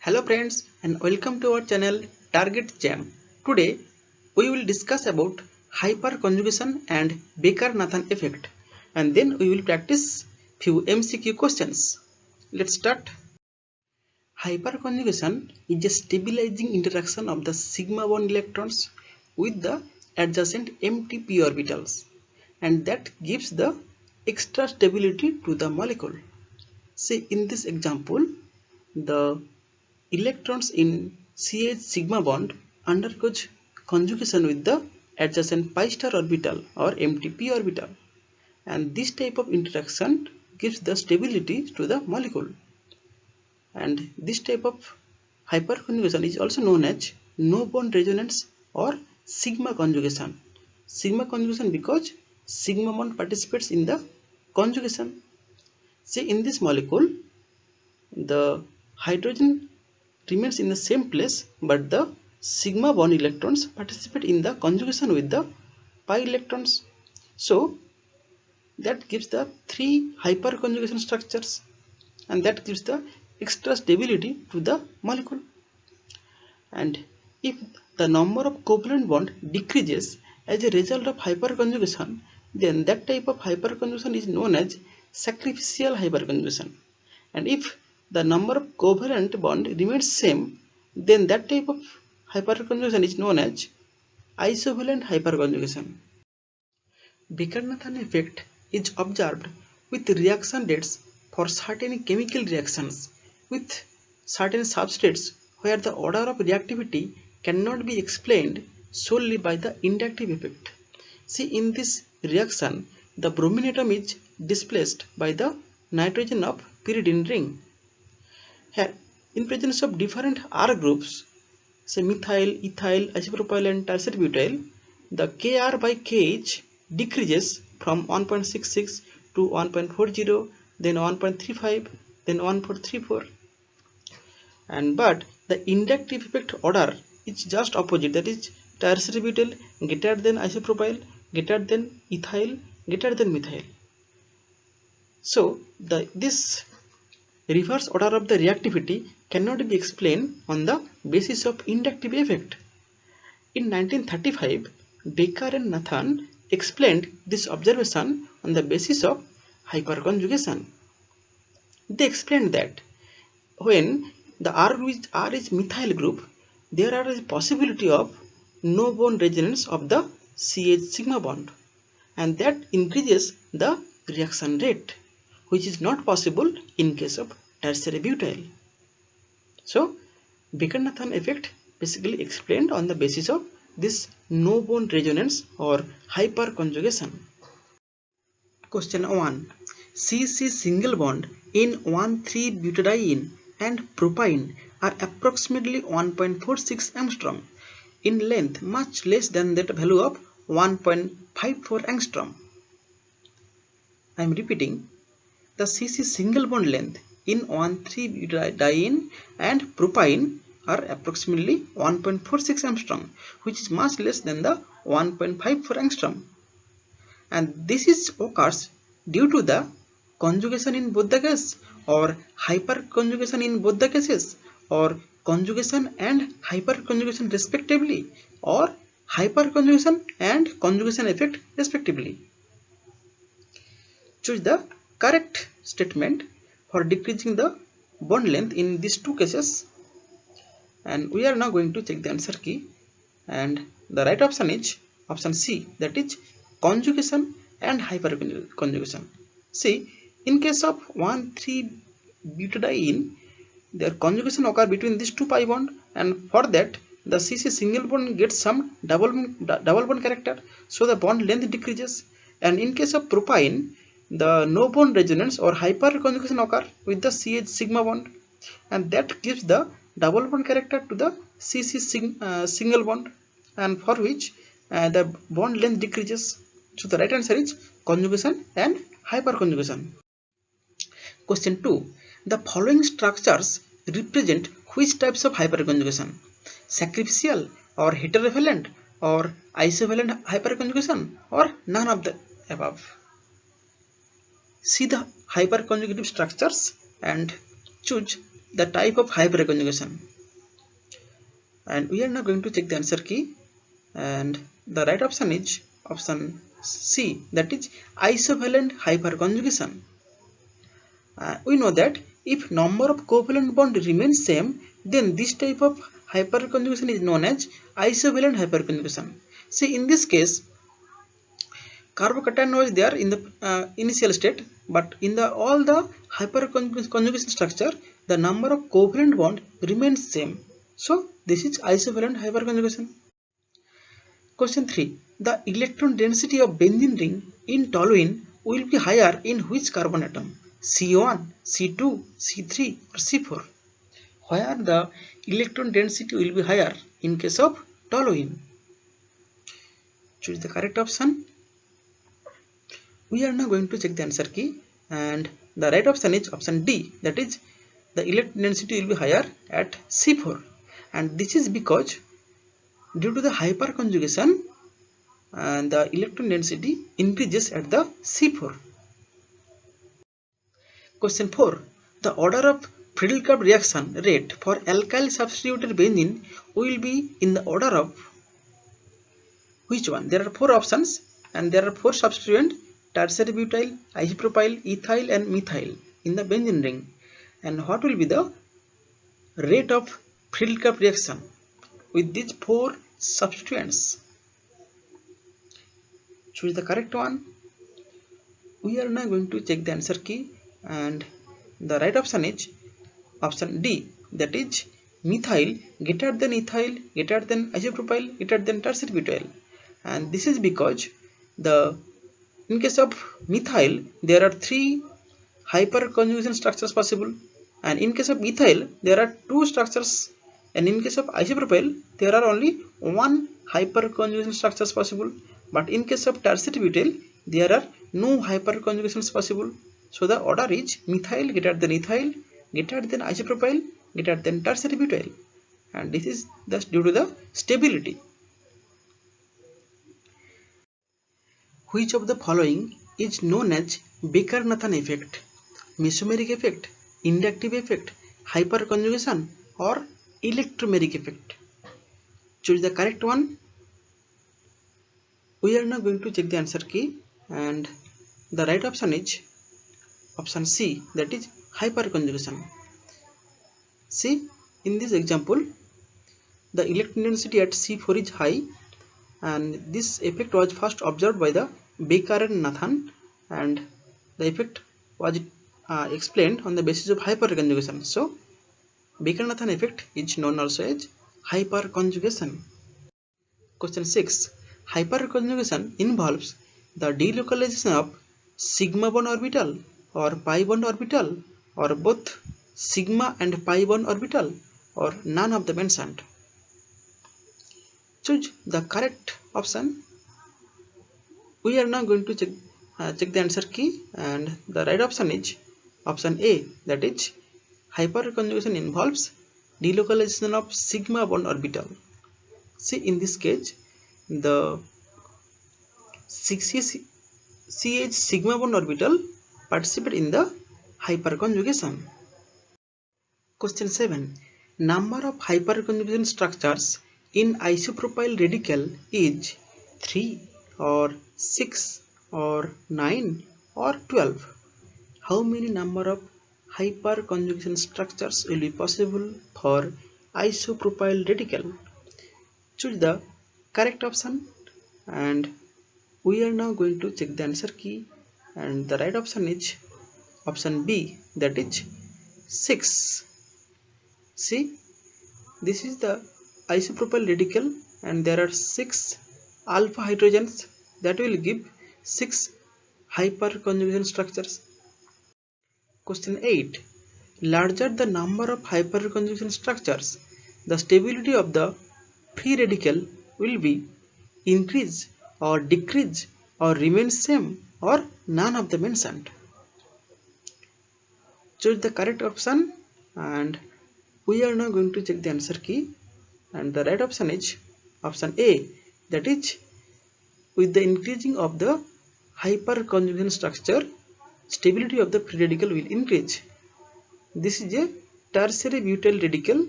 Hello friends and welcome to our channel Target Jam. Today we will discuss about hyperconjugation and Baker-Nathan effect, and then we will practice few MCQ questions. Let's start. Hyperconjugation is a stabilizing interaction of the sigma bond electrons with the adjacent empty p orbitals, and that gives the extra stability to the molecule. Say in this example, the electrons in CH sigma bond undergoes conjugation with the adjacent pi star orbital or empty p orbital, and this type of interaction gives the stability to the molecule. And this type of hyperconjugation is also known as no bond resonance or sigma conjugation. Sigma conjugation because sigma bond participates in the conjugation. See in this molecule, the hydrogen remains in the same place, but the sigma bond electrons participate in the conjugation with the pi electrons. So that gives the three hyperconjugation structures, and that gives the extra stability to the molecule. And if the number of covalent bond decreases as a result of hyperconjugation, then that type of hyperconjugation is known as sacrificial hyperconjugation. And if the number of covalent bond remains same, then that type of hyperconjugation is known as isovalent hyperconjugation. Baker-Nathan effect is observed with reaction rates for certain chemical reactions with certain substrates where the order of reactivity cannot be explained solely by the inductive effect. See in this reaction, the bromine atom is displaced by the nitrogen of pyridine ring. Here, in presence of different R groups, say methyl, ethyl, isopropyl and tertiary butyl, the Kr by Kh decreases from 1.66 to 1.40, then 1.35, then 1.34. And but the inductive effect order is just opposite, that is tertiary butyl greater than isopropyl, greater than ethyl, greater than methyl. So this reverse order of the reactivity cannot be explained on the basis of inductive effect. In 1935, Baker and Nathan explained this observation on the basis of hyperconjugation. They explained that when the R is methyl group, there is a possibility of no bond resonance of the CH sigma bond, and that increases the reaction rate, which is not possible in case of tertiary butyl. So Baker-Nathan effect basically explained on the basis of this no bond resonance or hyperconjugation. Question 1. CC single bond in 1,3-butadiene and propyne are approximately 1.46 angstrom in length, much less than that value of 1.54 angstrom. I am repeating, the CC single bond length in 1,3-butadiene and propyne are approximately 1.46 angstrom, which is much less than the 1.54 angstrom. And this is occurs due to the conjugation in both the cases, or hyperconjugation in both the cases, or conjugation and hyperconjugation respectively, or hyperconjugation and conjugation effect respectively. Choose the correct statement for decreasing the bond length in these two cases, and we are now going to check the answer key, and the right option is option C, that is conjugation and hyperconjugation. See, in case of 1,3-butadiene, their conjugation occur between these two pi bond, and for that the CC single bond gets some double bond character, so the bond length decreases. And in case of propyne, the no bond resonance or hyperconjugation occur with the CH sigma bond, and that gives the double bond character to the CC single bond, and for which the bond length decreases. So the right answer is conjugation and hyperconjugation. Question 2. The following structures represent which types of hyperconjugation? Sacrificial or heterovalent or isovalent hyperconjugation, or none of the above? See the hyperconjugative structures and choose the type of hyperconjugation. And we are now going to check the answer key, and the right option is option C, that is isovalent hyperconjugation. We know that if number of covalent bond remains same, then this type of hyperconjugation is known as isovalent hyperconjugation. See, in this case, carbocation was there in the initial state, but in the all the hyperconjugation structure, the number of covalent bond remains same. So this is isovalent hyperconjugation. Question 3. The electron density of benzene ring in toluene will be higher in which carbon atom? C1, C2, C3 or C4? Where the electron density will be higher in case of toluene? Choose the correct option. We are now going to check the answer key, and the right option is option D, that is the electron density will be higher at C4, and this is because due to the hyperconjugation the electron density increases at the C4. Question 4. The order of Friedel-Crafts reaction rate for alkyl substituted benzene will be in the order of which one? There are 4 options and there are 4 substituents: tertiary butyl, isopropyl, ethyl and methyl in the benzene ring. And what will be the rate of Friedel-Crafts reaction with these 4 substituents? Choose the correct one. We are now going to check the answer key, and the right option is option D, that is methyl greater than ethyl greater than isopropyl greater than tertiary butyl. And this is because in case of methyl there are 3 hyperconjugation structures possible, and in case of ethyl there are 2 structures, and in case of isopropyl there are only 1 hyperconjugation structures possible. But in case of tertiary butyl there are no hyperconjugations possible. So the order is methyl greater than ethyl greater than isopropyl greater than tertiary butyl, and this is thus due to the stability. Which of the following is known as Baker-Nathan effect? Mesomeric effect, inductive effect, hyperconjugation or electromeric effect? Choose the correct one. We are now going to check the answer key, and the right option is option C, that is hyperconjugation. See, in this example the electron density at C4 is high, and this effect was first observed by the Baker and Nathan, and the effect was explained on the basis of hyperconjugation. So Baker-Nathan effect is known also as hyperconjugation. Question 6. Hyperconjugation involves the delocalization of sigma bond orbital or pi bond orbital, or both sigma and pi bond orbital, or none of the mentioned. Choose the correct option. We are now going to check the answer key, and the right option is option A, that is hyperconjugation involves delocalization of sigma bond orbital. See, in this case the CH sigma bond orbital participate in the hyperconjugation. Question 7. Number of hyperconjugation structures in isopropyl radical is 3 or 6 or 9 or 12. How many number of hyperconjugation structures will be possible for isopropyl radical? Choose the correct option, and we are now going to check the answer key, and the right option is option B, that is 6. See, this is the isopropyl radical, and there are 6 alpha hydrogens that will give 6 hyperconjugation structures. Question 8. Larger the number of hyperconjugation structures, the stability of the free radical will be increase or decrease or remain same, or none of the mentioned. Choose the correct option, and we are now going to check the answer key, and the right option is option A, that is with the increasing of the hyperconjugation structure, stability of the free radical will increase. This is a tertiary butyl radical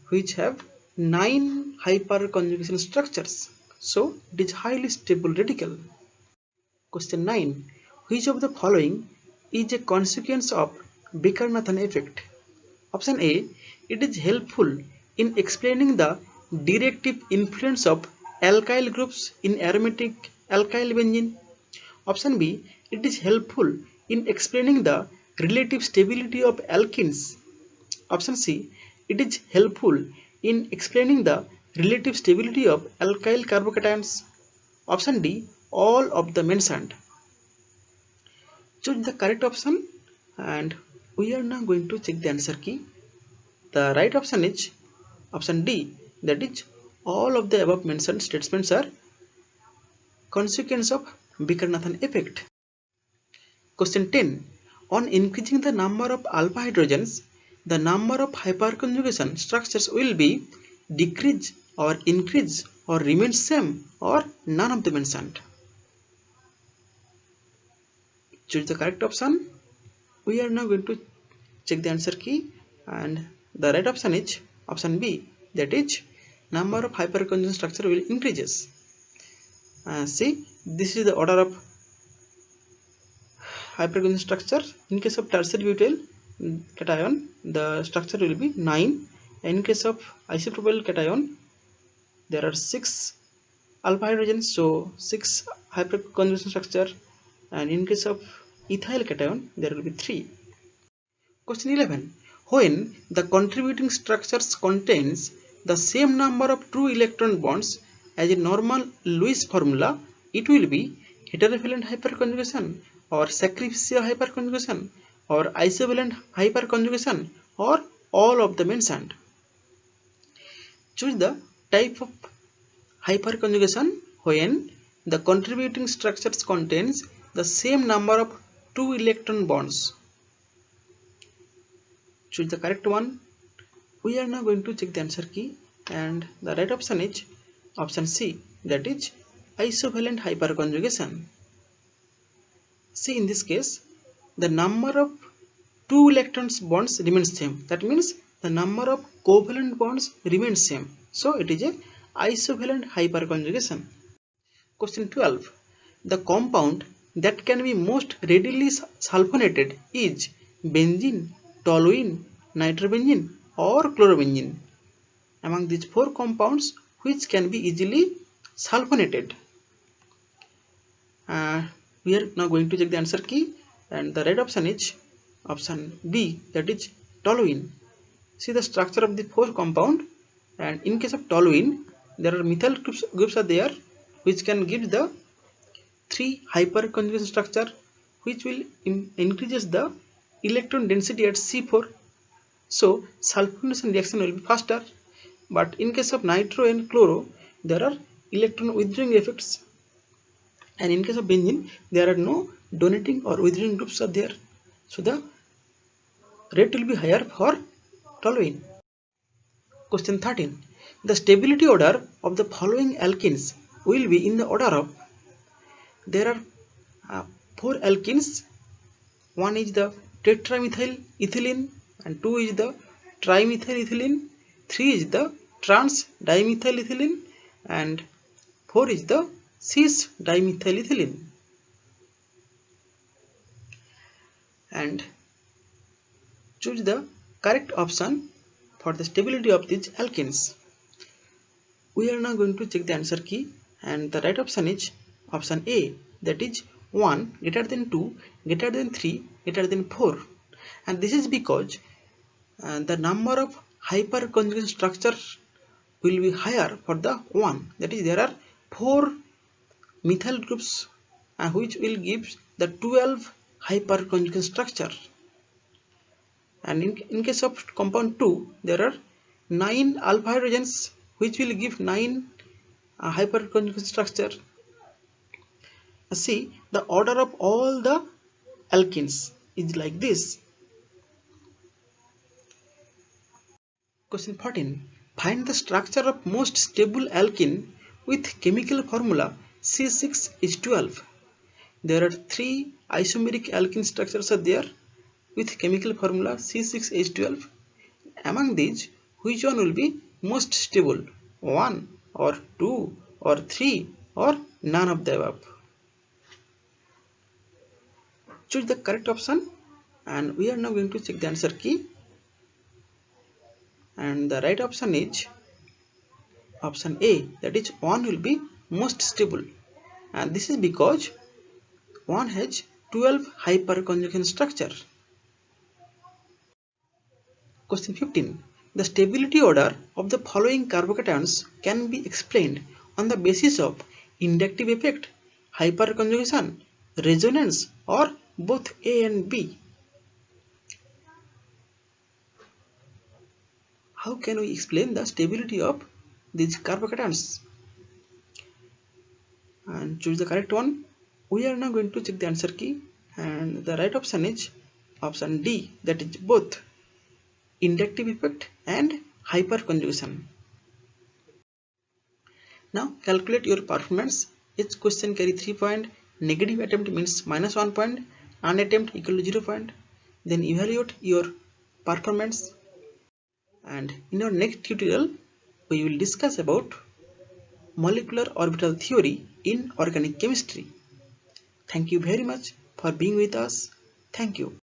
which have 9 hyperconjugation structures. So it is highly stable radical. Question 9. Which of the following is a consequence of Baker-Nathan effect? Option A. It is helpful in explaining the directive influence of alkyl groups in aromatic alkyl benzene. Option B. It is helpful in explaining the relative stability of alkenes. Option C. It is helpful in explaining the relative stability of alkyl carbocations. Option D. All of the mentioned. Choose the correct option and we are now going to check the answer key. The right option is option D, that is all of the above mentioned statements are consequence of Baker-Nathan effect. Question 10. On increasing the number of alpha hydrogens, the number of hyperconjugation structures will be decrease or increase or remain same or none of the mentioned. Choose the correct option. We are now going to check the answer key and the right option is option B, that is number of hyperconjugation structure will increases. See, this is the order of hyperconjugation structure. In case of tertiary butyl cation, the structure will be 9. In case of isopropyl cation, there are 6 alpha hydrogens, so 6 hyperconjugation structure, and in case of ethyl cation, there will be 3. Question 11. When the contributing structures contains the same number of true electron bonds as a normal Lewis formula, it will be heterovalent hyperconjugation or sacrificial hyperconjugation or isovalent hyperconjugation or all of the mentioned. Choose the type of hyperconjugation when the contributing structures contains the same number of two electron bonds. Choose the correct one. We are now going to check the answer key and the right option is option C, that is isovalent hyperconjugation. See, in this case the number of two electrons bonds remains same, that means the number of covalent bonds remains same, so it is a isovalent hyperconjugation. Question 12. The compound that can be most readily sulfonated is benzene, toluene, nitrobenzene or chlorobenzene. Among these 4 compounds, which can be easily sulfonated? We are now going to check the answer key and the right option is option B, that is toluene. See the structure of the 4 compound, and in case of toluene there are methyl groups are there which can give the 3 hyperconjugation structure which will increases the electron density at C4, so sulfonation reaction will be faster. But in case of nitro and chloro there are electron withdrawing effects, and in case of benzene there are no donating or withdrawing groups are there, so the rate will be higher for toluene. Question 13. The stability order of the following alkenes will be in the order of, there are 4 alkenes. One is the tetramethyl ethylene and 2 is the trimethyl ethylene, 3 is the trans dimethyl ethylene and 4 is the cis dimethyl ethylene. And choose the correct option for the stability of these alkenes. We are now going to check the answer key and the right option is option A, that is 1 greater than 2 greater than 3 greater than 4, and this is because the number of hyperconjugation structures will be higher for the 1, that is there are 4 methyl groups which will give the 12 hyperconjugation structure, and in case of compound 2 there are 9 alpha hydrogens which will give 9 hyperconjugation structure. See, the order of all the alkenes is like this. Question 14. Find the structure of most stable alkene with chemical formula C6H12. There are 3 isomeric alkene structures are there with chemical formula C6H12. Among these, which one will be most stable? 1 or 2 or 3 or none of the above? Choose the correct option, and we are now going to check the answer key, and the right option is option A, that is 1 will be most stable, and this is because 1 has 12 hyperconjugation structure. Question 15. The stability order of the following carbocations can be explained on the basis of inductive effect, hyperconjugation, resonance, or both A and B. How can we explain the stability of these carbocations? And choose the correct one. We are now going to check the answer key, and the right option is option D, that is both inductive effect and hyperconjugation. Now calculate your performance. Each question carry 3 points. Negative attempt means minus 1 point. Unattempt equal to 0 point. Then evaluate your performance. And in our next tutorial, we will discuss about molecular orbital theory in organic chemistry. Thank you very much for being with us. Thank you.